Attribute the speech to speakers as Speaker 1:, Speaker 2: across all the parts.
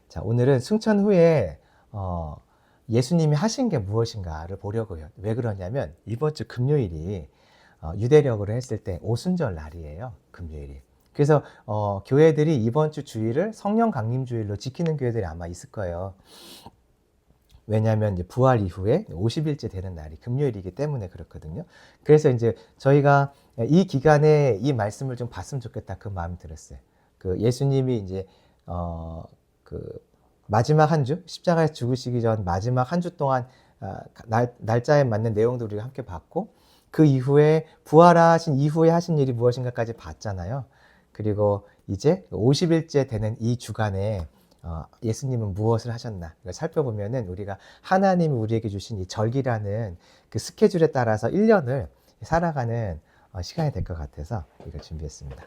Speaker 1: 자, 오늘은 승천 후에 예수님이 하신 게 무엇인가를 보려고요. 왜 그러냐면 이번 주 금요일이 유대력으로 했을 때 오순절 날이에요. 금요일이. 그래서 교회들이 이번 주 주일을 성령 강림 주일로 지키는 교회들이 아마 있을 거예요. 왜냐하면 이제 부활 이후에 50일째 되는 날이 금요일이기 때문에 그렇거든요. 그래서 이제 저희가 이 기간에 이 말씀을 좀 봤으면 좋겠다 그 마음이 들었어요. 그 예수님이 이제 그 마지막 한 주, 십자가에서 죽으시기 전 마지막 한 주 동안 날짜에 맞는 내용도 우리가 함께 봤고, 그 이후에 부활하신 이후에 하신 일이 무엇인가까지 봤잖아요. 그리고 이제 50일째 되는 이 주간에 예수님은 무엇을 하셨나 이걸 살펴보면은 우리가 하나님이 우리에게 주신 이 절기라는 그 스케줄에 따라서 1년을 살아가는 시간이 될 것 같아서 이걸 준비했습니다.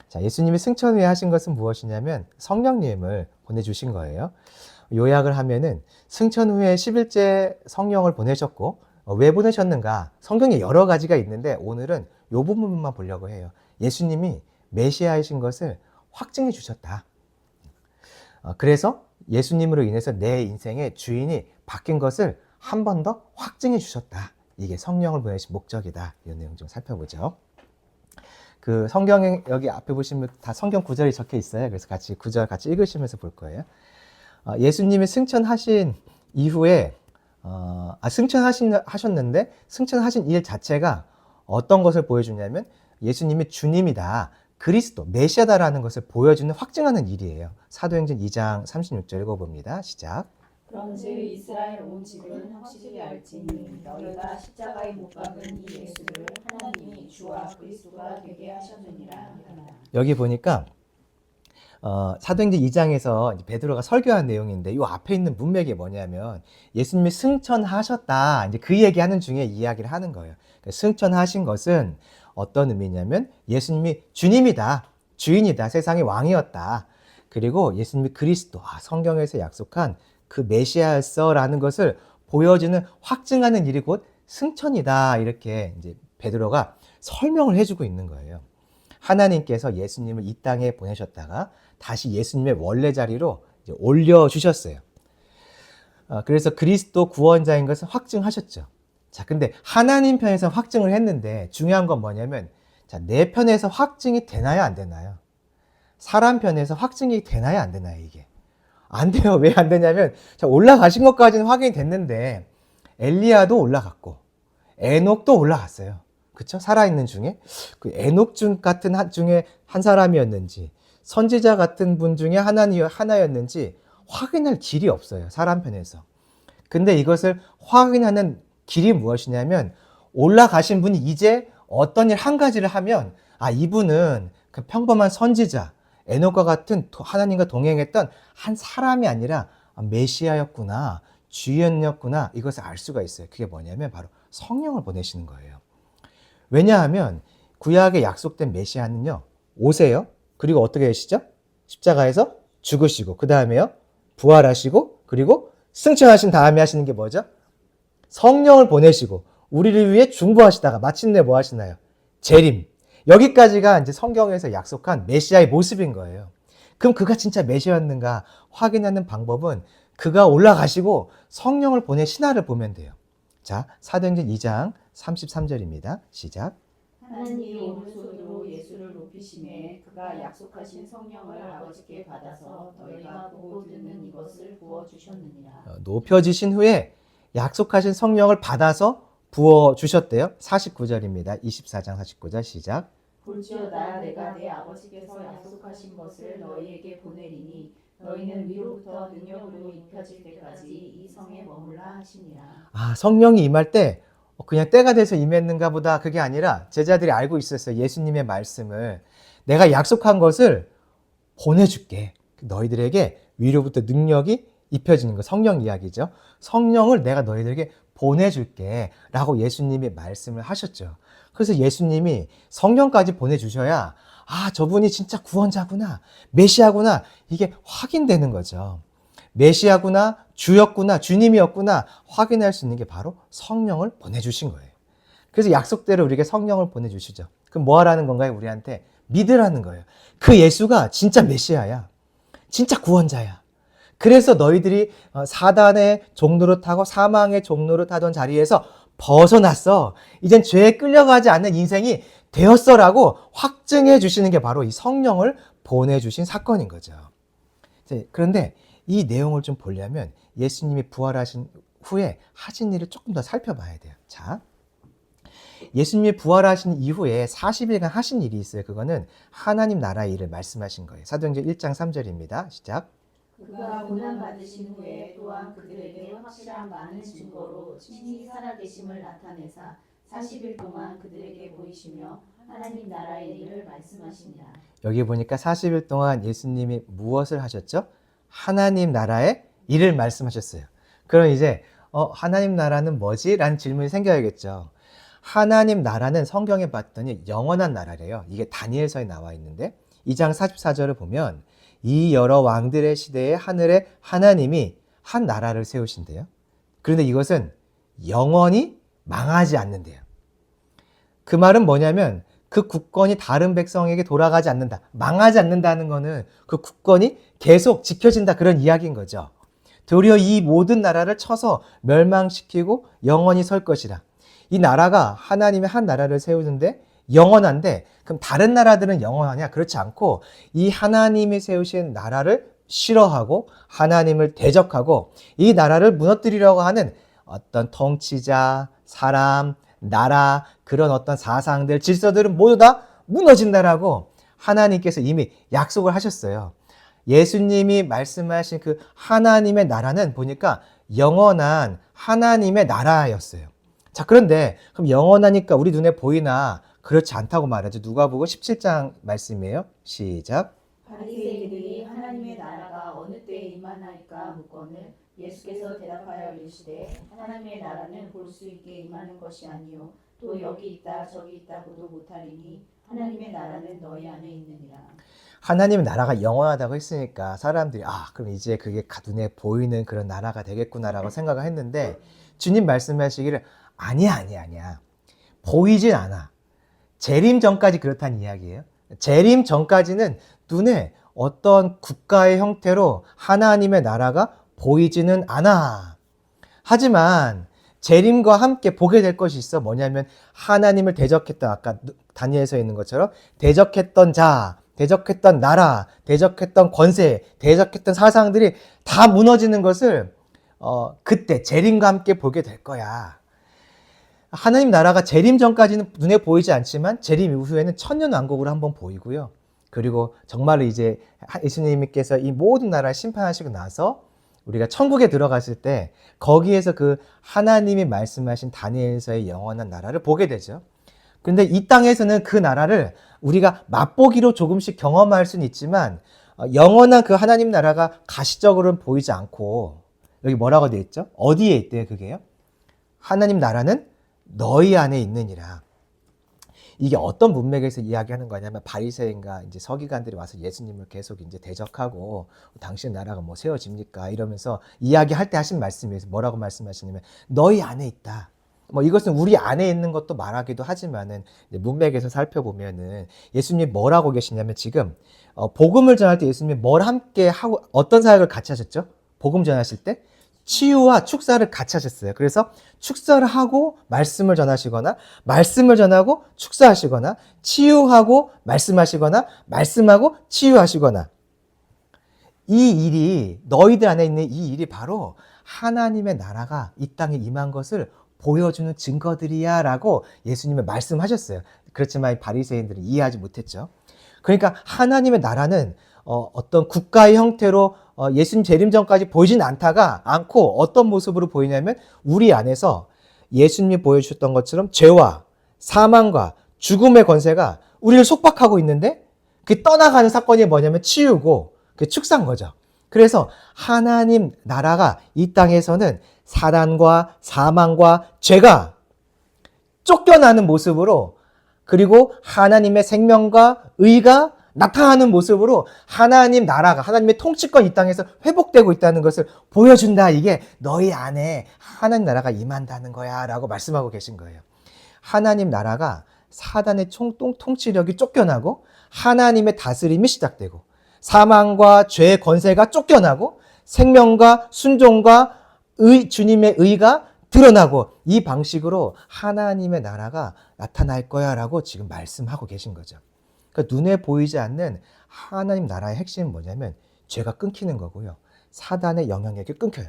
Speaker 1: 자, 예수님이 승천 후에 하신 것은 무엇이냐면 성령님을 보내주신 거예요. 요약을 하면은 승천 후에 10일째 성령을 보내셨고, 왜 보내셨는가? 성경에 여러 가지가 있는데 오늘은 이 부분만 보려고 해요. 예수님이 메시아이신 것을 확증해 주셨다. 그래서 예수님으로 인해서 내 인생의 주인이 바뀐 것을 한 번 더 확증해 주셨다. 이게 성령을 보내신 목적이다. 이 내용 좀 살펴보죠. 그 성경에 여기 앞에 보시면 다 성경 구절이 적혀 있어요. 그래서 같이 구절 같이 읽으시면서 볼 거예요. 예수님이 승천하신 이후에 승천하셨는데 승천하신 일 자체가 어떤 것을 보여주냐면 예수님이 주님이다, 그리스도, 메시아다라는 것을 보여주는 확증하는 일이에요. 사도행전 2장 36절 읽어봅니다. 시작.
Speaker 2: 그런즉 이스라엘 온 집은 확실히 알지니 너희가 십자가에 못 박은 이 예수를 하나님이 주와 그리스도가 되게 하셨느니라 하더라.
Speaker 1: 여기 보니까 사도행전 2장에서 베드로가 설교한 내용인데 이 앞에 있는 문맥이 뭐냐면 예수님이 승천하셨다, 이제 그 얘기하는 중에 이야기를 하는 거예요. 승천하신 것은 어떤 의미냐면 예수님이 주님이다, 주인이다, 세상의 왕이었다. 그리고 예수님이 그리스도, 성경에서 약속한 그 메시아였어라는 것을 보여주는 확증하는 일이 곧 승천이다. 이렇게 이제 베드로가 설명을 해주고 있는 거예요. 하나님께서 예수님을 이 땅에 보내셨다가 다시 예수님의 원래 자리로 이제 올려주셨어요. 그래서 그리스도 구원자인 것을 확증하셨죠. 자, 근데 하나님 편에서 확증을 했는데 중요한 건 뭐냐면, 자, 내 편에서 확증이 되나요, 안 되나요? 사람 편에서 확증이 되나요, 안 되나요, 이게? 안 돼요. 왜 안 되냐면, 자, 올라가신 것까지는 확인이 됐는데, 엘리야도 올라갔고, 에녹도 올라갔어요. 그쵸? 살아있는 중에. 그 에녹 같은 중에 한 사람이었는지, 선지자 같은 분 중에 하나였는지 확인할 길이 없어요. 사람 편에서. 근데 이것을 확인하는 길이 무엇이냐면, 올라가신 분이 이제 어떤 일 한 가지를 하면, 이분은 그 평범한 선지자, 에녹과 같은 하나님과 동행했던 한 사람이 아니라 메시아였구나, 주인이었구나, 이것을 알 수가 있어요. 그게 뭐냐면 바로 성령을 보내시는 거예요. 왜냐하면 구약에 약속된 메시아는요, 오세요. 그리고 어떻게 하시죠? 십자가에서 죽으시고, 그 다음에요, 부활하시고, 그리고 승천하신 다음에 하시는 게 뭐죠? 성령을 보내시고 우리를 위해 중보하시다가 마침내 뭐 하시나요? 재림. 여기까지가 이제 성경에서 약속한 메시아의 모습인 거예요. 그럼 그가 진짜 메시아였는가 확인하는 방법은 그가 올라가시고 성령을 보내 신화를 보면 돼요. 자, 사도행전 2장 33절입니다. 시작.
Speaker 2: 하나님이 오른손으로 예수를 높이심에 그가 약속하신 성령을 아버지께 받아서 너희가 보고 듣는 이것을 부어주셨느니라.
Speaker 1: 높여지신 후에 약속하신 성령을 받아서 부어주셨대요. 49절입니다. 24장 49절 시작.
Speaker 2: 볼지어다 내가 내 아버지께서 약속하신 것을 너희에게 보내리니 너희는 위로부터 능력으로 입혀질 때까지 이 성에 머물라 하시니라.
Speaker 1: 성령이 임할 때 그냥 때가 돼서 임했는가 보다, 그게 아니라 제자들이 알고 있었어요. 예수님의 말씀을. 내가 약속한 것을 보내줄게. 너희들에게 위로부터 능력이 입혀지는 거, 성령 이야기죠. 성령을 내가 너희들에게 보내줄게 라고 예수님이 말씀을 하셨죠. 그래서 예수님이 성령까지 보내주셔야 저분이 진짜 구원자구나, 메시아구나, 이게 확인되는 거죠. 메시아구나, 주였구나, 주님이었구나 확인할 수 있는 게 바로 성령을 보내주신 거예요. 그래서 약속대로 우리에게 성령을 보내주시죠. 그럼 뭐 하라는 건가요? 우리한테 믿으라는 거예요. 그 예수가 진짜 메시아야, 진짜 구원자야. 그래서 너희들이 사단의 종로를 타고 사망의 종로를 타던 자리에서 벗어났어. 이젠 죄에 끌려가지 않는 인생이 되었어라고 확증해 주시는 게 바로 이 성령을 보내주신 사건인 거죠. 그런데 이 내용을 좀 보려면 예수님이 부활하신 후에 하신 일을 조금 더 살펴봐야 돼요. 자, 예수님이 부활하신 이후에 40일간 하신 일이 있어요. 그거는 하나님 나라의 일을 말씀하신 거예요. 사도행전 1장 3절입니다. 시작.
Speaker 2: 그가 고난 받으신 후에 또한 그들에게 확실한 많은 증거로 친히 살아계심을 나타내사 40일 동안 그들에게 보이시며 하나님 나라의 일을 말씀하시니라.
Speaker 1: 여기 보니까 40일 동안 예수님이 무엇을 하셨죠? 하나님 나라의 일을 말씀하셨어요. 그럼 이제 하나님 나라는 뭐지? 라는 질문이 생겨야겠죠. 하나님 나라는 성경에 봤더니 영원한 나라래요. 이게 다니엘서에 나와 있는데 2장 44절을 보면 이 여러 왕들의 시대에 하늘에 하나님이 한 나라를 세우신대요. 그런데 이것은 영원히 망하지 않는데요. 그 말은 뭐냐면 그 국권이 다른 백성에게 돌아가지 않는다. 망하지 않는다는 거는 그 국권이 계속 지켜진다. 그런 이야기인 거죠. 도리어 이 모든 나라를 쳐서 멸망시키고 영원히 설 것이라. 이 나라가 하나님의 한 나라를 세우는데 영원한데 그럼 다른 나라들은 영원하냐? 그렇지 않고 이 하나님이 세우신 나라를 싫어하고 하나님을 대적하고 이 나라를 무너뜨리려고 하는 어떤 통치자, 사람, 나라, 그런 어떤 사상들, 질서들은 모두 다 무너진다라고 하나님께서 이미 약속을 하셨어요. 예수님이 말씀하신 그 하나님의 나라는 보니까 영원한 하나님의 나라였어요. 자, 그런데 그럼 영원하니까 우리 눈에 보이나? 그렇지 않다고 말하죠. 누가복음 17장 말씀이에요. 시작.
Speaker 2: 바리새인들이 하나님의 나라가 어느 때에 임하나이까 묻거늘 예수께서 대답하여 이르시되 하나님의 나라는 볼 수 있게 임하는 것이 아니요 또 여기 있다 저기 있다고도 못하리니 하나님의 나라는 너희 안에 있느니라.
Speaker 1: 하나님의 나라가 영원하다고 했으니까 사람들이 그럼 이제 그게 눈에 보이는 그런 나라가 되겠구나라고 생각을 했는데 주님 말씀하시기를 아니야. 보이진 않아. 재림 전까지 그렇다는 이야기예요. 재림 전까지는 눈에 어떤 국가의 형태로 하나님의 나라가 보이지는 않아. 하지만 재림과 함께 보게 될 것이 있어. 뭐냐면 하나님을 대적했던, 아까 다니엘서에 있는 것처럼 대적했던 자, 대적했던 나라, 대적했던 권세, 대적했던 사상들이 다 무너지는 것을 그때 재림과 함께 보게 될 거야. 하나님 나라가 재림 전까지는 눈에 보이지 않지만 재림 이후에는 천년왕국으로 한번 보이고요. 그리고 정말로 이제 예수님께서 이 모든 나라를 심판하시고 나서 우리가 천국에 들어갔을 때 거기에서 그 하나님이 말씀하신 다니엘서의 영원한 나라를 보게 되죠. 그런데 이 땅에서는 그 나라를 우리가 맛보기로 조금씩 경험할 수는 있지만 영원한 그 하나님 나라가 가시적으로는 보이지 않고 여기 뭐라고 되어 있죠? 어디에 있대요, 그게요? 하나님 나라는 너희 안에 있느니라. 이게 어떤 문맥에서 이야기하는 거냐면 바리새인과 이제 서기관들이 와서 예수님을 계속 이제 대적하고 당신 나라가 뭐 세워집니까? 이러면서 이야기할 때 하신 말씀에서 뭐라고 말씀하시냐면 너희 안에 있다. 뭐 이것은 우리 안에 있는 것도 말하기도 하지만은 문맥에서 살펴보면은 예수님이 뭐라고 계시냐면 지금 복음을 전할 때 예수님이 뭘 함께 하고 어떤 사역을 같이 하셨죠? 복음 전하실 때 치유와 축사를 같이 하셨어요. 그래서 축사를 하고 말씀을 전하시거나 말씀을 전하고 축사하시거나 치유하고 말씀하시거나 말씀하고 치유하시거나 이 일이 너희들 안에 있는 이 일이 바로 하나님의 나라가 이 땅에 임한 것을 보여주는 증거들이야 라고 예수님은 말씀하셨어요. 그렇지만 바리새인들은 이해하지 못했죠. 그러니까 하나님의 나라는 어떤 국가의 형태로 예수님 재림 전까지 보이진 않고 어떤 모습으로 보이냐면 우리 안에서 예수님이 보여주셨던 것처럼 죄와 사망과 죽음의 권세가 우리를 속박하고 있는데 그 떠나가는 사건이 뭐냐면 치유고 그 축사인 거죠. 그래서 하나님 나라가 이 땅에서는 사단과 사망과 죄가 쫓겨나는 모습으로 그리고 하나님의 생명과 의가 나타나는 모습으로 하나님 나라가 하나님의 통치권 이 땅에서 회복되고 있다는 것을 보여준다. 이게 너희 안에 하나님 나라가 임한다는 거야 라고 말씀하고 계신 거예요. 하나님 나라가 사단의 통치력이 쫓겨나고 하나님의 다스림이 시작되고 사망과 죄의 권세가 쫓겨나고 생명과 순종과 주님의 의가 드러나고 이 방식으로 하나님의 나라가 나타날 거야 라고 지금 말씀하고 계신 거죠. 그러니까 눈에 보이지 않는 하나님 나라의 핵심은 뭐냐면 죄가 끊기는 거고요. 사단의 영향력이 끊겨요.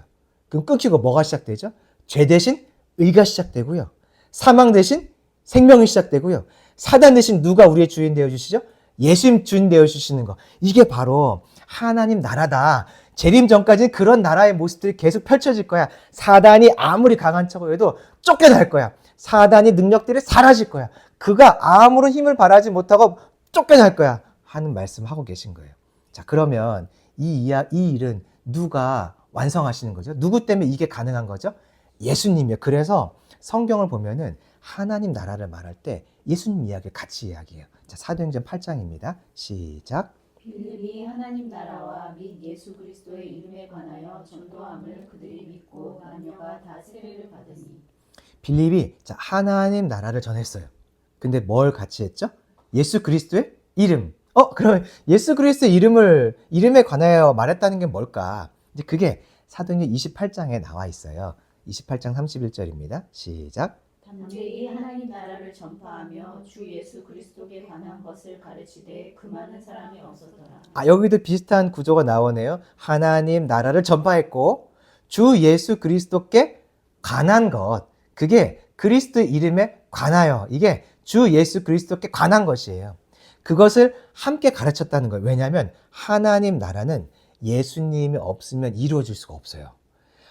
Speaker 1: 그럼 끊기고 뭐가 시작되죠? 죄 대신 의가 시작되고요. 사망 대신 생명이 시작되고요. 사단 대신 누가 우리의 주인 되어주시죠? 예수님 주인 되어주시는 거. 이게 바로 하나님 나라다. 재림 전까지 그런 나라의 모습들이 계속 펼쳐질 거야. 사단이 아무리 강한 척을 해도 쫓겨날 거야. 사단의 능력들이 사라질 거야. 그가 아무런 힘을 발하지 못하고 쫓겨날 거야. 하는 말씀하고 계신 거예요. 자, 그러면 이 일은 누가 완성하시는 거죠? 누구 때문에 이게 가능한 거죠? 예수님이요. 그래서 성경을 보면은 하나님 나라를 말할 때 예수님 이야기를 같이 이야기해요. 자, 사도행전 8장입니다. 시작.
Speaker 2: 빌립이 하나님 나라와 및 예수 그리스도의 이름에 관하여 전도함을 그들이 믿고 남녀가 다 세례를 받으니.
Speaker 1: 빌립이 자, 하나님 나라를 전했어요. 근데 뭘 같이 했죠? 예수 그리스도의 이름. 그럼 예수 그리스도의 이름에 관하여 말했다는 게 뭘까? 이제 그게 사도행전 28장에 나와 있어요. 28장 31절입니다. 시작.
Speaker 2: 단죄히 하나님 나라를 전파하며 주 예수 그리스도께 관한 것을 가르치되 그 많은 사람이 없었더라.
Speaker 1: 여기도 비슷한 구조가 나오네요. 하나님 나라를 전파했고 주 예수 그리스도께 관한 것. 그게 그리스도의 이름에 관하여. 이게 주 예수 그리스도께 관한 것이에요. 그것을 함께 가르쳤다는 거예요. 왜냐하면 하나님 나라는 예수님이 없으면 이루어질 수가 없어요.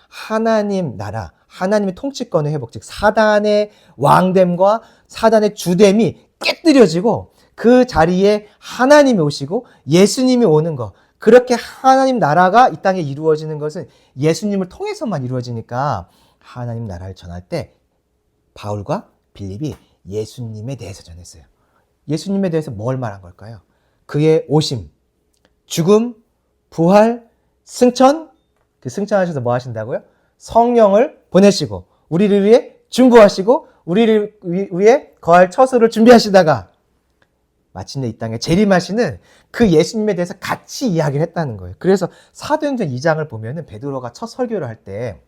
Speaker 1: 하나님 나라, 하나님의 통치권의 회복, 즉 사단의 왕됨과 사단의 주됨이 깨뜨려지고 그 자리에 하나님이 오시고 예수님이 오는 것, 그렇게 하나님 나라가 이 땅에 이루어지는 것은 예수님을 통해서만 이루어지니까 하나님 나라를 전할 때 바울과 빌립이 예수님에 대해서 전했어요. 예수님에 대해서 뭘 말한 걸까요? 그의 오심, 죽음, 부활, 승천. 그 승천하셔서 뭐 하신다고요? 성령을 보내시고 우리를 위해 중보하시고 우리를 위해 거할 처소를 준비하시다가 마침내 이 땅에 재림하시는 그 예수님에 대해서 같이 이야기를 했다는 거예요. 그래서 사도행전 2장을 보면은 베드로가 첫 설교를 할 때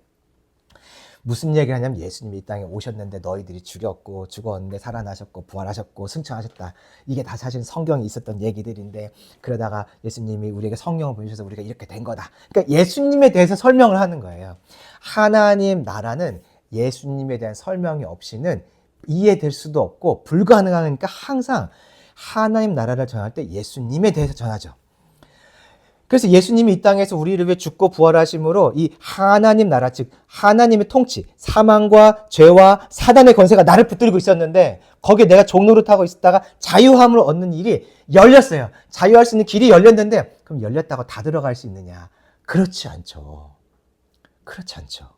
Speaker 1: 무슨 얘기를 하냐면 예수님이 이 땅에 오셨는데 너희들이 죽었는데 살아나셨고 부활하셨고 승천하셨다. 이게 다 사실 성경에 있었던 얘기들인데 그러다가 예수님이 우리에게 성령을 보내셔서 우리가 이렇게 된 거다. 그러니까 예수님에 대해서 설명을 하는 거예요. 하나님 나라는 예수님에 대한 설명이 없이는 이해될 수도 없고 불가능하니까 항상 하나님 나라를 전할 때 예수님에 대해서 전하죠. 그래서 예수님이 이 땅에서 우리를 위해 죽고 부활하심으로 이 하나님 나라, 즉 하나님의 통치, 사망과 죄와 사단의 권세가 나를 붙들고 있었는데 거기에 내가 종노릇하고 있었다가 자유함을 얻는 일이 열렸어요. 자유할 수 있는 길이 열렸는데 그럼 열렸다고 다 들어갈 수 있느냐? 그렇지 않죠. 그렇지 않죠.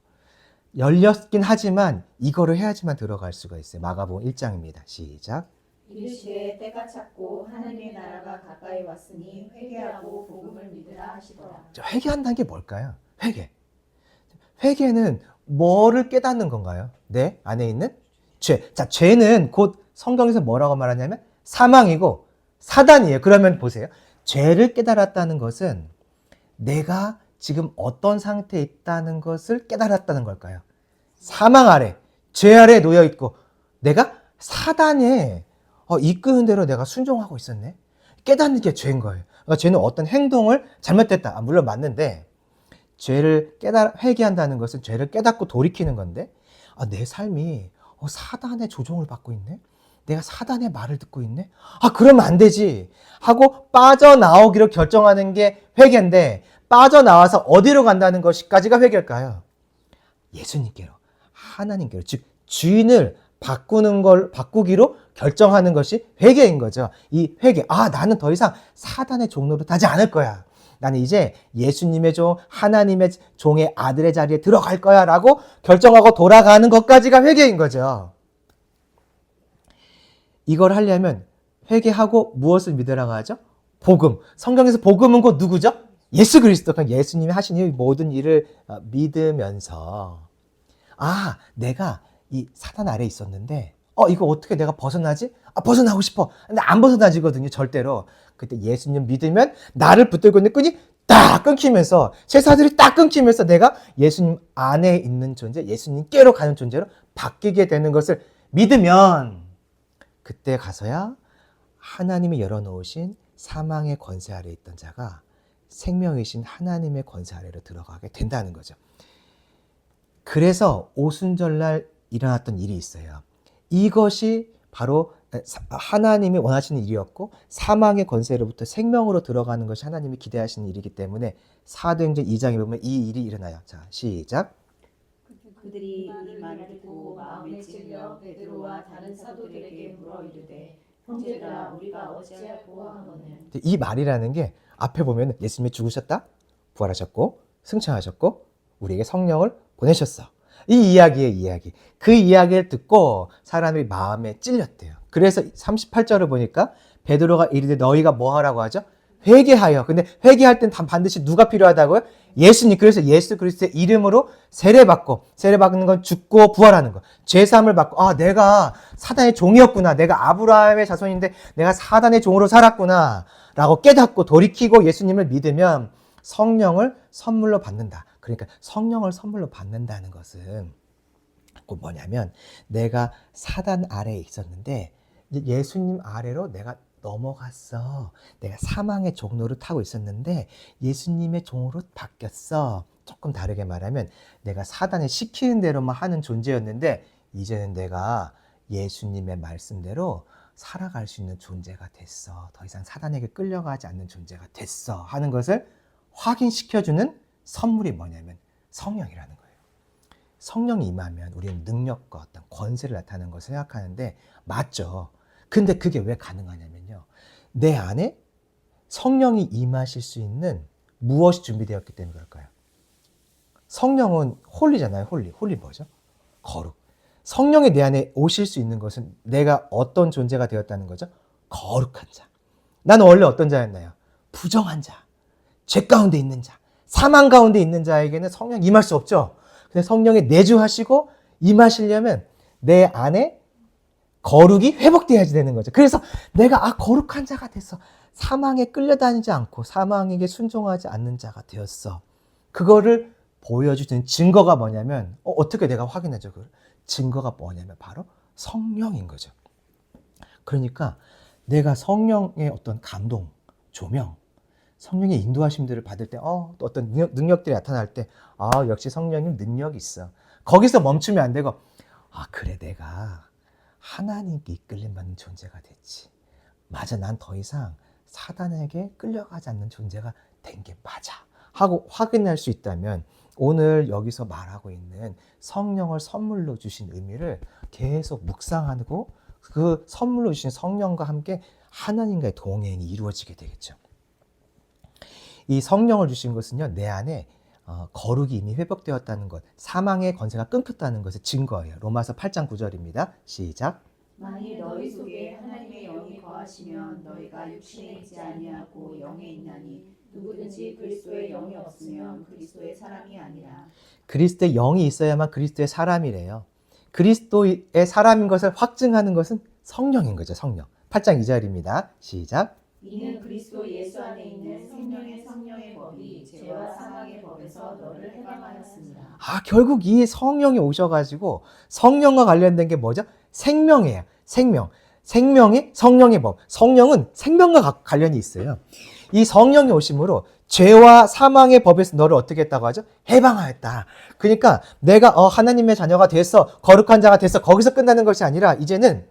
Speaker 1: 열렸긴 하지만 이거를 해야지만 들어갈 수가 있어요. 마가복음 1장입니다. 시작.
Speaker 2: 이르시되 때가 찼고 하나님의 나라가 가까이 왔으니 회개하고 복음을 믿으라 하시더라.
Speaker 1: 회개한다는 게 뭘까요? 회개는 뭐를 깨닫는 건가요? 내 안에 있는 죄. 자, 죄는 곧 성경에서 뭐라고 말하냐면 사망이고 사단이에요. 그러면 보세요. 죄를 깨달았다는 것은 내가 지금 어떤 상태에 있다는 것을 깨달았다는 걸까요? 사망 아래, 죄 아래 놓여 있고 내가 사단에 이끄는 대로 내가 순종하고 있었네. 깨닫는 게 죄인 거예요. 그러니까 죄는 어떤 행동을 잘못했다. 물론 맞는데 죄를 회개한다는 것은 죄를 깨닫고 돌이키는 건데 내 삶이 사단의 조종을 받고 있네. 내가 사단의 말을 듣고 있네. 그러면 안 되지 하고 빠져나오기로 결정하는 게 회개인데 빠져나와서 어디로 간다는 것까지가 회개일까요? 예수님께로, 하나님께로, 즉 주인을 바꾸기로 결정하는 것이 회개인 거죠. 이 회개, 나는 더 이상 사단의 종노릇 하지 않을 거야. 나는 이제 예수님의 종, 하나님의 종의 아들의 자리에 들어갈 거야 라고 결정하고 돌아가는 것까지가 회개인 거죠. 이걸 하려면 회개하고 무엇을 믿으라고 하죠? 복음. 성경에서 복음은 곧 누구죠? 예수 그리스도. 예수님이 하신 이 모든 일을 믿으면서 내가 이 사단 아래에 있었는데 이거 어떻게 내가 벗어나지? 벗어나고 싶어. 근데 안 벗어나지거든요. 절대로. 그때 예수님 믿으면 나를 붙들고 있는 끈이 딱 끊기면서 쇠사슬이 딱 끊기면서 내가 예수님 안에 있는 존재, 예수님께로 가는 존재로 바뀌게 되는 것을 믿으면 그때 가서야 하나님이 열어놓으신 사망의 권세 아래에 있던 자가 생명이신 하나님의 권세 아래로 들어가게 된다는 거죠. 그래서 오순절날 일어났던 일이 있어요. 이것이 바로 하나님이 원하시는 일이었고 사망의 권세로부터 생명으로 들어가는 것이 하나님이 기대하시는 일이기 때문에 사도행전 2장에 보면 이 일이 일어나요. 자, 시작.
Speaker 2: 그들이 이 말을 듣고 마음에 찔려 베드로와 다른 사도들에게 물어 이르되 형제들아 우리가 어찌할꼬 하거늘.
Speaker 1: 이 말이라는 게 앞에 보면 예수님이 죽으셨다, 부활하셨고 승천하셨고 우리에게 성령을 보내셨어. 이 이야기의 이야기. 그 이야기를 듣고 사람이 마음에 찔렸대요. 그래서 38절을 보니까 베드로가 이르되 너희가 뭐 하라고 하죠? 회개하여. 근데 회개할 땐 반드시 누가 필요하다고요? 예수님. 그래서 예수 그리스도의 이름으로 세례받고, 세례받는 건 죽고 부활하는 거. 죄사함을 받고, 아, 내가 사단의 종이었구나. 내가 아브라함의 자손인데 내가 사단의 종으로 살았구나. 라고 깨닫고 돌이키고 예수님을 믿으면 성령을 선물로 받는다. 그러니까 성령을 선물로 받는다는 것은 꼭 뭐냐면 내가 사단 아래에 있었는데 이제 예수님 아래로 내가 넘어갔어. 내가 사망의 종로를 타고 있었는데 예수님의 종으로 바뀌었어. 조금 다르게 말하면 내가 사단이 시키는 대로만 하는 존재였는데 이제는 내가 예수님의 말씀대로 살아갈 수 있는 존재가 됐어. 더 이상 사단에게 끌려가지 않는 존재가 됐어. 하는 것을 확인시켜주는 선물이 뭐냐면 성령이라는 거예요. 성령이 임하면 우리는 능력과 어떤 권세를 나타내는 것을 생각하는데 맞죠. 근데 그게 왜 가능하냐면요. 내 안에 성령이 임하실 수 있는 무엇이 준비되었기 때문에 그럴까요? 성령은 홀리잖아요. 홀리 뭐죠? 거룩. 성령이 내 안에 오실 수 있는 것은 내가 어떤 존재가 되었다는 거죠? 거룩한 자. 나는 원래 어떤 자였나요? 부정한 자. 죄 가운데 있는 자. 사망 가운데 있는 자에게는 성령 임할 수 없죠. 근데 성령이 내주하시고 임하시려면 내 안에 거룩이 회복돼야지 되는 거죠. 그래서 내가 거룩한 자가 됐어. 사망에 끌려다니지 않고 사망에게 순종하지 않는 자가 되었어. 그거를 보여주는 증거가 뭐냐면 어떻게 내가 확인하죠? 그걸? 증거가 뭐냐면 바로 성령인 거죠. 그러니까 내가 성령의 어떤 감동, 조명, 성령의 인도하심들을 받을 때 또 어떤 능력들이 나타날 때 역시 성령님 능력이 있어. 거기서 멈추면 안 되고 그래 내가 하나님께 이끌림받는 존재가 됐지. 맞아, 난 더 이상 사단에게 끌려가지 않는 존재가 된 게 맞아 하고 확인할 수 있다면 오늘 여기서 말하고 있는 성령을 선물로 주신 의미를 계속 묵상하고 그 선물로 주신 성령과 함께 하나님과의 동행이 이루어지게 되겠죠. 이 성령을 주신 것은요, 내 안에 거룩이 이미 회복되었다는 것, 사망의 권세가 끊겼다는 것의 증거예요. 로마서 8장 9절입니다. 시작.
Speaker 2: 만일 너희 속에 하나님의 영이 거하시면 너희가 육신에 있지 아니하고 영에 있나니 누구든지 그리스도의 영이 없으면 그리스도의 사람이 아니라.
Speaker 1: 그리스도의 영이 있어야만 그리스도의 사람이래요. 그리스도의 사람인 것을 확증하는 것은 성령인 거죠. 성령. 8장 2절입니다. 시작.
Speaker 2: 이는 그리스도 예수 안에 있는 생명의 성령의 법이 죄와 사망의 법에서 너를 해방하였습니다.
Speaker 1: 결국 이 성령이 오셔가지고 성령과 관련된 게 뭐죠? 생명이에요. 생명. 생명이 성령의 법. 성령은 생명과 관련이 있어요. 이 성령이 오심으로 죄와 사망의 법에서 너를 어떻게 했다고 하죠? 해방하였다. 그러니까 내가 하나님의 자녀가 됐어. 거룩한 자가 됐어. 거기서 끝나는 것이 아니라 이제는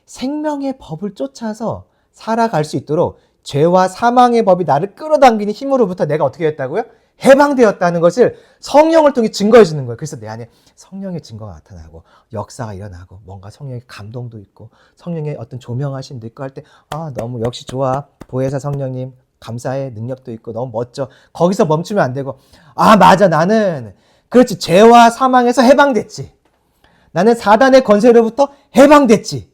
Speaker 1: 생명의 법을 쫓아서 살아갈 수 있도록 죄와 사망의 법이 나를 끌어당기는 힘으로부터 내가 어떻게 됐다고요? 해방되었다는 것을 성령을 통해 증거해 주는 거예요. 그래서 내 안에 성령의 증거가 나타나고 역사가 일어나고 뭔가 성령의 감동도 있고 성령의 어떤 조명하심도 있고 할 때 너무 역시 좋아. 보혜사 성령님 감사해. 능력도 있고 너무 멋져. 거기서 멈추면 안 되고 맞아. 나는 그렇지. 죄와 사망에서 해방됐지. 나는 사단의 권세로부터 해방됐지.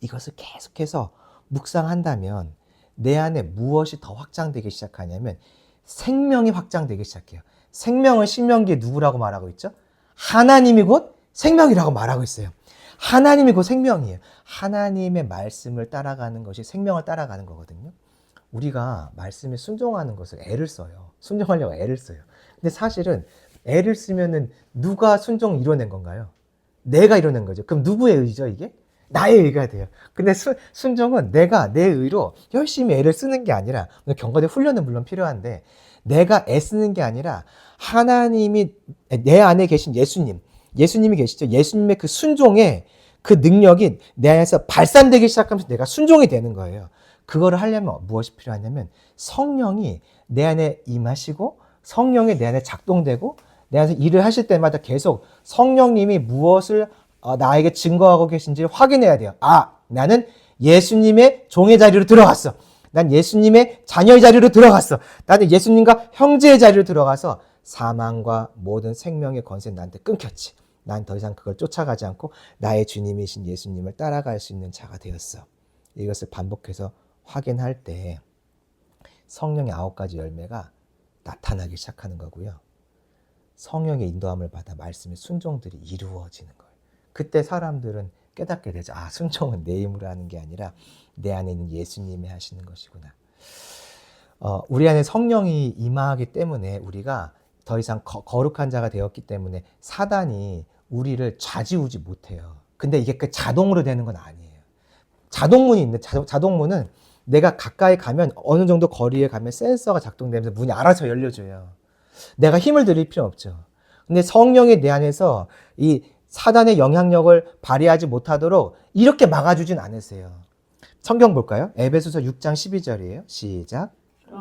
Speaker 1: 이것을 계속해서 묵상한다면 내 안에 무엇이 더 확장되기 시작하냐면 생명이 확장되기 시작해요. 생명은 신명기에 누구라고 말하고 있죠? 하나님이 곧 생명이라고 말하고 있어요. 하나님이 곧 생명이에요. 하나님의 말씀을 따라가는 것이 생명을 따라가는 거거든요. 우리가 말씀에 순종하는 것을 애를 써요. 순종하려고 애를 써요. 근데 사실은 애를 쓰면은 누가 순종을 이뤄낸 건가요? 내가 이뤄낸 거죠. 그럼 누구의 의죠, 이게? 나의 의가 돼요. 근데 순종은 내가 내 의로 열심히 애를 쓰는 게 아니라, 경건의 훈련은 물론 필요한데, 내가 애쓰는 게 아니라 하나님이 내 안에 계신 예수님이 계시죠. 예수님의 그 순종의 그 능력이 내 안에서 발산되기 시작하면서 내가 순종이 되는 거예요. 그거를 하려면 무엇이 필요하냐면 성령이 내 안에 임하시고 성령이 내 안에 작동되고 내 안에서 일을 하실 때마다 계속 성령님이 무엇을 나에게 증거하고 계신지 확인해야 돼요. 아, 나는 예수님의 종의 자리로 들어갔어. 난 예수님의 자녀의 자리로 들어갔어. 나는 예수님과 형제의 자리로 들어가서 사망과 모든 생명의 권세는 나한테 끊겼지. 난 더 이상 그걸 쫓아가지 않고 나의 주님이신 예수님을 따라갈 수 있는 자가 되었어. 이것을 반복해서 확인할 때 성령의 9가지 열매가 나타나기 시작하는 거고요. 성령의 인도함을 받아 말씀의 순종들이 이루어지는 거예요. 그때 사람들은 깨닫게 되죠. 아, 순종은 내 힘으로 하는 게 아니라 내 안에 있는 예수님이 하시는 것이구나. 우리 안에 성령이 임하기 때문에 우리가 더 이상 거룩한 자가 되었기 때문에 사단이 우리를 좌지우지 못해요. 근데 이게 그 자동으로 되는 건 아니에요. 자동문이 있는데 자동문은 내가 가까이 가면 어느 정도 거리에 가면 센서가 작동되면서 문이 알아서 열려줘요. 내가 힘을 들일 필요 없죠. 근데 성령이 내 안에서 이 사단의 영향력을 발휘하지 못하도록 이렇게 막아주진 않으세요. 성경 볼까요? 에베소서 6장 12절이에요. 시작.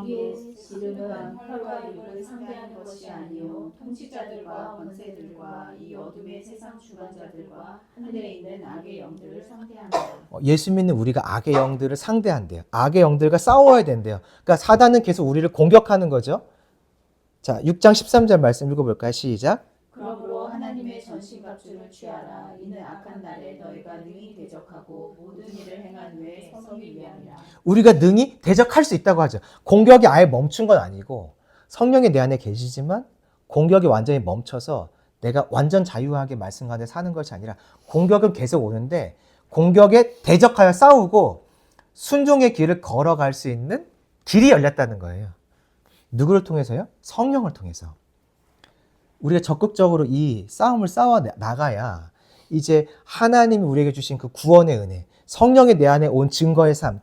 Speaker 2: 이에 지름은 혈과 육을 상대하는 것이 아니요 통치자들과 권세들과 이 어둠의 세상 주관자들과 하늘에 있는 악의 영들을 상대한다.
Speaker 1: 예수 믿는 우리가 악의 영들을 상대한대요. 악의 영들과 싸워야 된대요. 그러니까 사단은 계속 우리를 공격하는 거죠. 자, 6장 13절 말씀 읽어볼까요? 시작.
Speaker 2: 그러므로 하나님의 전신갑주를 취하라. 이는 악한 날에 너희가 능히 대적하고 모든 일을 행한 후에 서기 위함이라.
Speaker 1: 우리가 능히 대적할 수 있다고 하죠. 공격이 아예 멈춘 건 아니고 성령이 내 안에 계시지만 공격이 완전히 멈춰서 내가 완전 자유하게 말씀 가운데 사는 것이 아니라 공격은 계속 오는데 공격에 대적하여 싸우고 순종의 길을 걸어갈 수 있는 길이 열렸다는 거예요. 누구를 통해서요? 성령을 통해서. 우리가 적극적으로 이 싸움을 싸워 나가야 이제 하나님이 우리에게 주신 그 구원의 은혜, 성령이 내 안에 온 증거의 삶,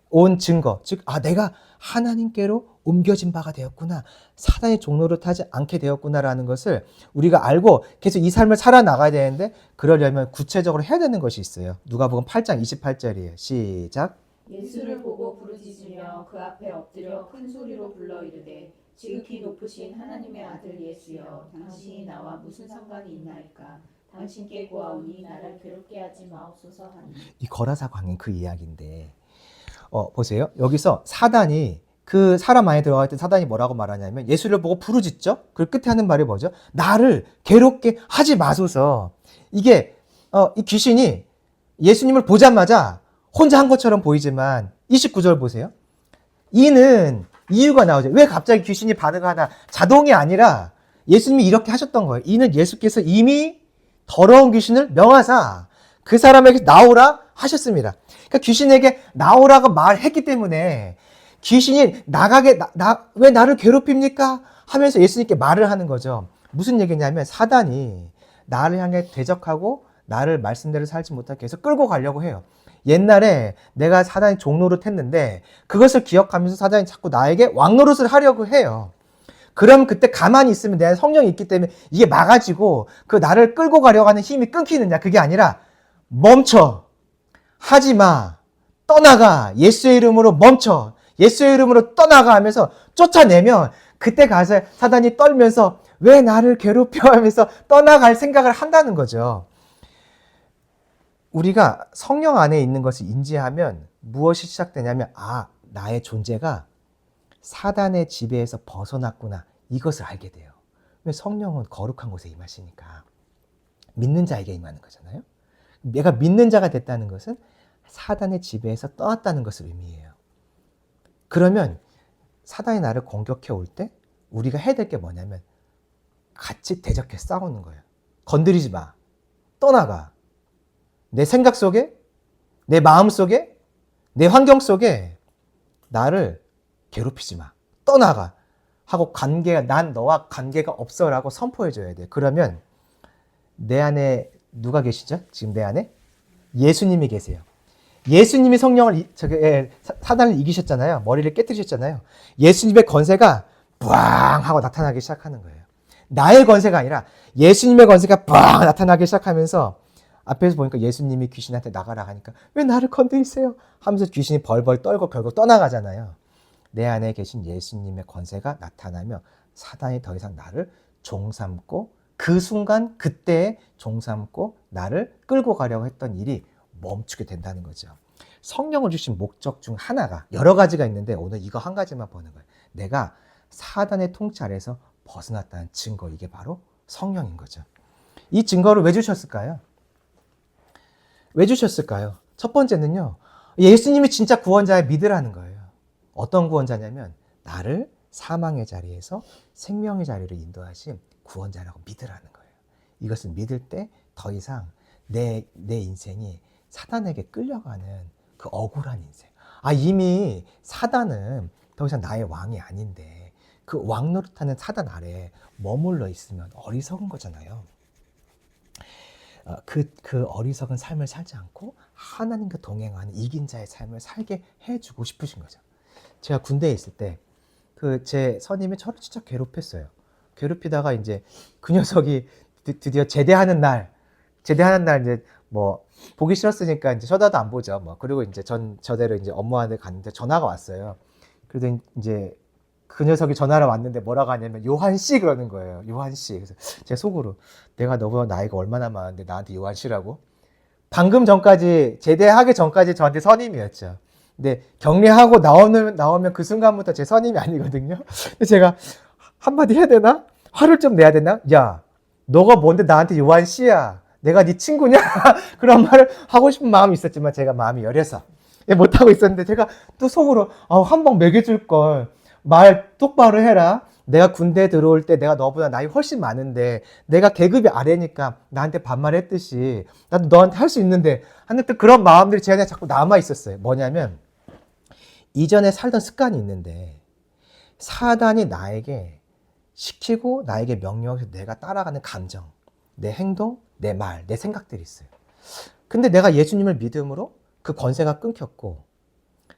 Speaker 1: 온 증거, 즉, 아, 내가 하나님께로 옮겨진 바가 되었구나. 사단의 종로를 타지 않게 되었구나라는 것을 우리가 알고 계속 이 삶을 살아나가야 되는데 그러려면 구체적으로 해야 되는 것이 있어요. 누가복음 8장 28절이에요. 시작.
Speaker 2: 예수를 보고 부르짖으며 그 앞에 엎드려 큰 소리로 불러 이르되 지극히 높으신 하나님의 아들 예수여 당신이 나와 무슨 상관이 있나이까 당신께 구하오니 나를 괴롭게 하지 마옵소서 하니.
Speaker 1: 이 거라사 광인 그 이야기인데 보세요. 여기서 사단이 그 사람 안에 들어갈 때 사단이 뭐라고 말하냐면 예수를 보고 부르짖죠. 그 끝에 하는 말이 뭐죠? 나를 괴롭게 하지 마소서. 이게 이 귀신이 예수님을 보자마자 혼자 한 것처럼 보이지만 29절 보세요. 이는 이유가 나오죠. 왜 갑자기 귀신이 반응하나? 자동이 아니라 예수님이 이렇게 하셨던 거예요. 이는 예수께서 이미 더러운 귀신을 명하사 그 사람에게 나오라 하셨습니다. 그러니까 귀신에게 나오라고 말했기 때문에 귀신이 나가게 왜 나를 괴롭힙니까? 하면서 예수님께 말을 하는 거죠. 무슨 얘기냐면 사단이 나를 향해 대적하고 나를 말씀대로 살지 못하게 해서 끌고 가려고 해요. 옛날에 내가 사단의 종노릇 했는데 그것을 기억하면서 사단이 자꾸 나에게 왕노릇을 하려고 해요. 그럼 그때 가만히 있으면 내 안에 성령이 있기 때문에 이게 막아지고 그 나를 끌고 가려고 하는 힘이 끊기느냐? 그게 아니라 멈춰. 하지 마. 떠나가. 예수의 이름으로 멈춰. 예수의 이름으로 떠나가 하면서 쫓아내면 그때 가서 사단이 떨면서 왜 나를 괴롭혀 하면서 떠나갈 생각을 한다는 거죠. 우리가 성령 안에 있는 것을 인지하면 무엇이 시작되냐면 나의 존재가 사단의 지배에서 벗어났구나. 이것을 알게 돼요. 성령은 거룩한 곳에 임하시니까 믿는 자에게 임하는 거잖아요. 내가 믿는 자가 됐다는 것은 사단의 지배에서 떠났다는 것을 의미해요. 그러면 사단이 나를 공격해 올 때 우리가 해야 될 게 뭐냐면 같이 대적해 싸우는 거예요. 건드리지 마. 떠나가. 내 생각 속에, 내 마음 속에, 내 환경 속에 나를 괴롭히지 마. 떠나가. 하고 난 너와 관계가 없어라고 선포해줘야 돼. 그러면 내 안에 누가 계시죠? 지금 내 안에? 예수님이 계세요. 예수님이 성령을, 사단을 이기셨잖아요. 머리를 깨뜨리셨잖아요. 예수님의 권세가 뿌앙 하고 나타나기 시작하는 거예요. 나의 권세가 아니라 예수님의 권세가 뿌앙 나타나기 시작하면서 앞에서 보니까 예수님이 귀신한테 나가라 하니까 왜 나를 건드리세요? 하면서 귀신이 벌벌 떨고 결국 떠나가잖아요. 내 안에 계신 예수님의 권세가 나타나며 사단이 더 이상 나를 종삼고 그 순간 그때에 종삼고 나를 끌고 가려고 했던 일이 멈추게 된다는 거죠. 성령을 주신 목적 중 하나가 여러 가지가 있는데 오늘 이거 한 가지만 보는 거예요. 내가 사단의 통치 아래에서 벗어났다는 증거, 이게 바로 성령인 거죠. 이 증거를 왜 주셨을까요? 왜 주셨을까요? 첫 번째는요, 예수님이 진짜 구원자의 믿으라는 거예요. 어떤 구원자냐면 나를 사망의 자리에서 생명의 자리로 인도하신 구원자라고 믿으라는 거예요. 이것을 믿을 때 더 이상 내 인생이 사단에게 끌려가는 그 억울한 인생. 이미 사단은 더 이상 나의 왕이 아닌데 그 왕 노릇하는 사단 아래에 머물러 있으면 어리석은 거잖아요. 그 어리석은 삶을 살지 않고 하나님과 동행하는 이긴 자의 삶을 살게 해주고 싶으신 거죠. 제가 군대에 있을 때 제 선임이 저를 진짜 괴롭혔어요. 괴롭히다가 이제 그 녀석이 드디어 제대하는 날 이제 뭐 보기 싫었으니까 이제 쳐다도 안 보죠. 뭐 그리고 이제 저대로 이제 업무하는데 갔는데 전화가 왔어요. 그래도 이제 그 녀석이 전화를 왔는데 뭐라고 하냐면 요한 씨 그러는 거예요. 요한 씨. 그래서 제가 속으로 내가 너보다 나이가 얼마나 많은데 나한테 요한 씨라고? 방금 전까지 제대하기 전까지 저한테 선임이었죠. 근데 격리하고 나오면 그 순간부터 제 선임이 아니거든요. 근데 제가 한마디 해야 되나? 화를 좀 내야 되나? 야, 너가 뭔데 나한테 요한 씨야? 내가 네 친구냐? 그런 말을 하고 싶은 마음이 있었지만 제가 마음이 여려서 못하고 있었는데 제가 또 속으로 한 방 먹여줄 걸. 말 똑바로 해라. 내가 군대 들어올 때 내가 너보다 나이 훨씬 많은데 내가 계급이 아래니까 나한테 반말했듯이 나도 너한테 할 수 있는데 하는 또 그런 마음들이 제 안에 자꾸 남아 있었어요. 뭐냐면 이전에 살던 습관이 있는데 사단이 나에게 시키고 나에게 명령해서 내가 따라가는 감정, 내 행동, 내 말, 내 생각들이 있어요. 근데 내가 예수님을 믿음으로 그 권세가 끊겼고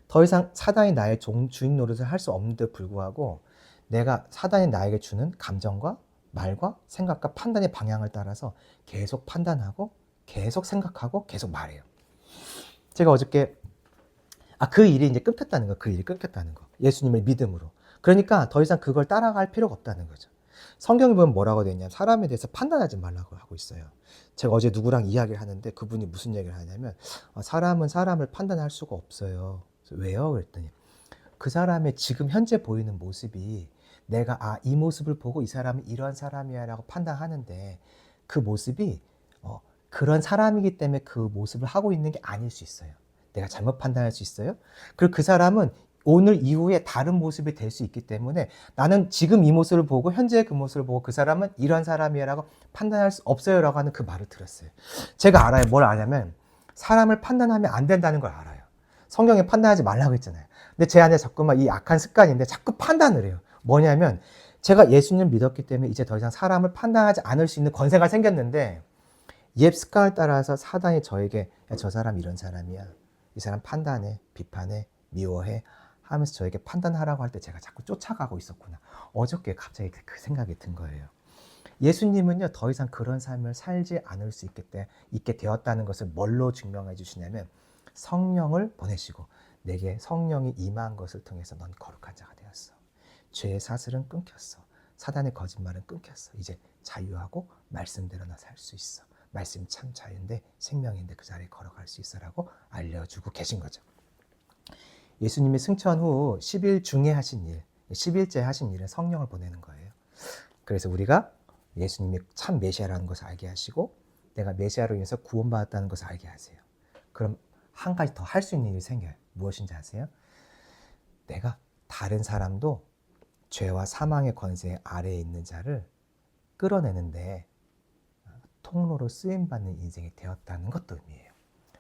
Speaker 1: 더 이상 사단이 나의 주인 노릇을 할 수 없는데 불구하고 내가 사단이 나에게 주는 감정과 말과 생각과 판단의 방향을 따라서 계속 판단하고 계속 생각하고 계속 말해요. 제가 어저께 그 일이 이제 끊겼다는 거, 그 일이 끊겼다는 거. 예수님을 믿음으로. 그러니까 더 이상 그걸 따라갈 필요가 없다는 거죠. 성경에 보면 뭐라고 되어 있냐면 사람에 대해서 판단하지 말라고 하고 있어요. 제가 어제 누구랑 이야기를 하는데 그분이 무슨 얘기를 하냐면 사람은 사람을 판단할 수가 없어요. 그래서 왜요? 그랬더니 그 사람의 지금 현재 보이는 모습이 내가 이 모습을 보고 이 사람이 이런 사람이야 라고 판단하는데 그 모습이 그런 사람이기 때문에 그 모습을 하고 있는 게 아닐 수 있어요. 내가 잘못 판단할 수 있어요. 그리고 그 사람은 오늘 이후에 다른 모습이 될 수 있기 때문에 나는 지금 이 모습을 보고 현재 그 모습을 보고 그 사람은 이런 사람이야 라고 판단할 수 없어요 라고 하는 그 말을 들었어요. 제가 알아요. 뭘 아냐면 사람을 판단하면 안 된다는 걸 알아요. 성경에 판단하지 말라고 했잖아요. 근데 제 안에 자꾸만 이 악한 습관인데 자꾸 판단을 해요. 뭐냐면 제가 예수님을 믿었기 때문에 이제 더 이상 사람을 판단하지 않을 수 있는 권세가 생겼는데 옛 습관을 따라서 사단이 저에게 저 사람 이런 사람이야. 이 사람 판단해, 비판해, 미워해 하면서 저에게 판단하라고 할 때 제가 자꾸 쫓아가고 있었구나. 어저께 갑자기 그 생각이 든 거예요. 예수님은요, 더 이상 그런 삶을 살지 않을 수 있게 되었다는 것을 뭘로 증명해 주시냐면 성령을 보내시고 내게 성령이 임한 것을 통해서 넌 거룩한 자가 되었어. 죄의 사슬은 끊겼어. 사단의 거짓말은 끊겼어. 이제 자유하고 말씀대로 나 살 수 있어. 말씀이 참 자유인데 생명인데 그 자리에 걸어갈 수 있어라고 알려주고 계신 거죠. 예수님이 승천 후 10일 중에 하신 일, 10일째 하신 일은 성령을 보내는 거예요. 그래서 우리가 예수님이 참 메시아라는 것을 알게 하시고 내가 메시아로 인해서 구원받았다는 것을 알게 하세요. 그럼 한 가지 더 할 수 있는 일이 생겨요. 무엇인지 아세요? 내가 다른 사람도 죄와 사망의 권세 아래에 있는 자를 끌어내는데 통로로 쓰임받는 인생이 되었다는 것도 의미해요.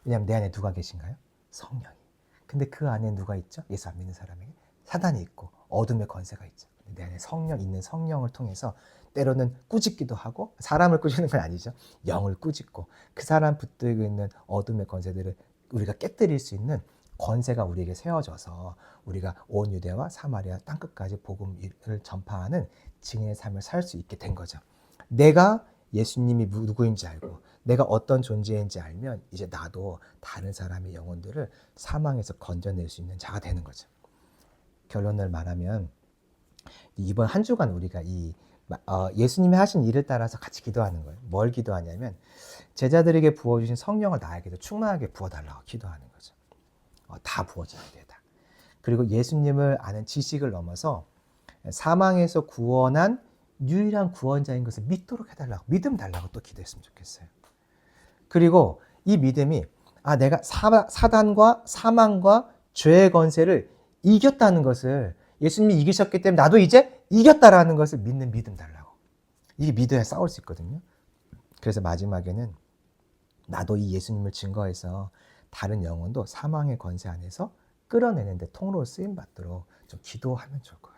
Speaker 1: 왜냐하면 내 안에 누가 계신가요? 성령이. 근데 그 안에 누가 있죠? 예수 안 믿는 사람에게 사단이 있고 어둠의 권세가 있죠. 내 안에 성령 있는 성령을 통해서 때로는 꾸짖기도 하고, 사람을 꾸짖는 건 아니죠. 영을 꾸짖고 그 사람 붙들고 있는 어둠의 권세들을 우리가 깨뜨릴 수 있는 권세가 우리에게 세워져서 우리가 온 유대와 사마리아 땅끝까지 복음을 전파하는 증인의 삶을 살 수 있게 된 거죠. 내가 예수님이 누구인지 알고 내가 어떤 존재인지 알면 이제 나도 다른 사람의 영혼들을 사망에서 건져낼 수 있는 자가 되는 거죠. 결론을 말하면 이번 한 주간 우리가 예수님이 하신 일을 따라서 같이 기도하는 거예요. 뭘 기도하냐면 제자들에게 부어주신 성령을 나에게도 충만하게 부어달라고 기도하는 거죠. 다 부어져야 되다. 그리고 예수님을 아는 지식을 넘어서 사망에서 구원한 유일한 구원자인 것을 믿도록 해달라고, 믿음 달라고 또 기도했으면 좋겠어요. 그리고 이 믿음이 내가 사단과 사망과 죄의 권세를 이겼다는 것을, 예수님이 이기셨기 때문에 나도 이제 이겼다라는 것을 믿는 믿음 달라고. 이게 믿어야 싸울 수 있거든요. 그래서 마지막에는 나도 이 예수님을 증거해서 다른 영혼도 사망의 권세 안에서 끌어내는데 통로로 쓰임받도록 좀 기도하면 좋을 것 같아요.